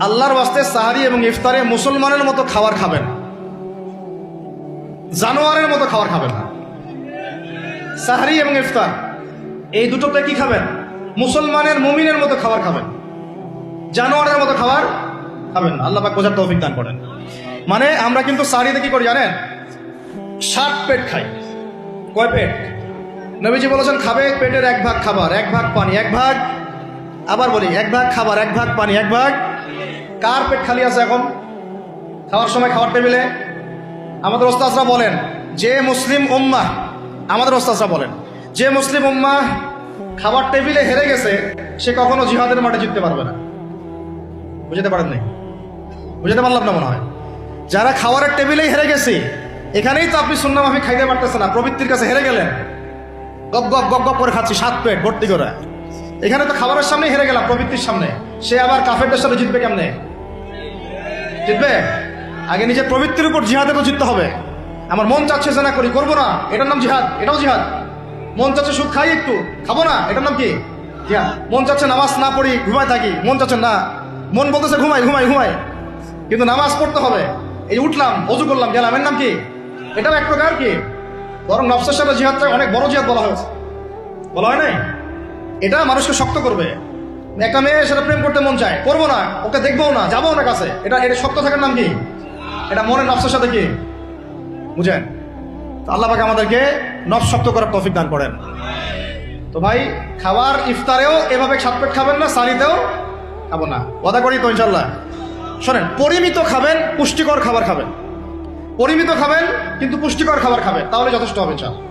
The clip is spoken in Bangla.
আল্লাহর ওয়াস্তে সাহারি এবং ইফতারে মুসলমানের মতো খাবার খাবেন, জানোয়ারের মতো খাবার খাবেন না। সাহারি এবং ইফতার এই দুটোতে কি খাবেন? মুসলমানের মুমিনের মতো খাবার খাবেন, জানোয়ারের মতো খাবার খাবেন না। আল্লাহ পাক বোঝার তৌফিক দান করেন। মানে আমরা কিন্তু সাহারিতে কি করি জানেন? 7 পেট খাই। কয় পেট? নবীজি বলেছেন খাবে পেটের 1 ভাগ খাবার, 1 ভাগ পানি, 1 ভাগ, আবার বলি 1 ভাগ খাবার, 1 ভাগ পানি, 1 ভাগ। কার পেট খালি আছে এখন খাওয়ার সময় খাওয়ার টেবিলে? আমাদের ওস্তাদরা বলেন যে মুসলিম উম্মাহ, আমাদের ওস্তাদরা বলেন যে মুসলিম উম্মাহ খাবার টেবিলে হেরে গেছে সে কখনো জিহাদের মাঠে জিততে পারবে না। বুঝতে পারেন নাই? বুঝতে পারলাম না মনে হয়। যারা খাওয়ারের টেবিলেই হেরে গেছে, এখানেই তো আপনি সুন্নাহ মাফিক খাইতে পারতেছেন না, প্রবৃত্তির কাছে হেরে গেলেন, গপ গপ গপ গপ করে খাচ্ছি 7 পেট ভর্তি করে। এখানে তো খাবারের সামনে হেরে গেলাম, প্রবৃত্তির সামনে। সে আবার কাফেরদের সাথে জিতবে কেমনে? জিতবে আগে নিজের প্রবৃত্তির উপর জিহাদে তো জিততে হবে। আমার মন চাচ্ছে যে না করি, করবো না, এটার নাম জিহাদ, এটাও জিহাদ। মন চাচ্ছে সুদ খাই একটু, খাবো না, এটার নাম কি? জিহাদ। মন চাচ্ছে নামাজ না পড়ি, ঘুমাই থাকি, মন চাচ্ছে না, মন বলতেছে ঘুমাই ঘুমাই ঘুমাই, কিন্তু নামাজ পড়তে হবে। এই উঠলাম, অজু করলাম, গেলাম, এর নাম কি? এটাও এক প্রকার কি? বরং নফসের সাথে জিহাদটা অনেক বড় জিহাদ বলা হয়েছে, বলা হয় নাই? এটা মানুষকে শক্ত করবে। একটা মেয়ে সেটা প্রেম করতে মন চায়, করবো না, ওকে দেখবো না, যাবো ওনার কাছে, এটা শক্ত থাকার নাম কি? এটা মনের নফসের সাথে কি বুঝেন? আল্লাহ পাক আমাদেরকে নফস শক্ত করার তৌফিক দান করেন। তো ভাই খাবার ইফতারেও এভাবে 7 পেট খাবেন না, সারিতেও খাবো না, ওয়াদা করি তো ইনশাল্লাহ। শোনেন, পরিমিত খাবেন, পুষ্টিকর খাবার খাবেন, পরিমিত খাবেন কিন্তু পুষ্টিকর খাবার খাবেন, তাহলে যথেষ্ট হবে ইনশাল্লাহ।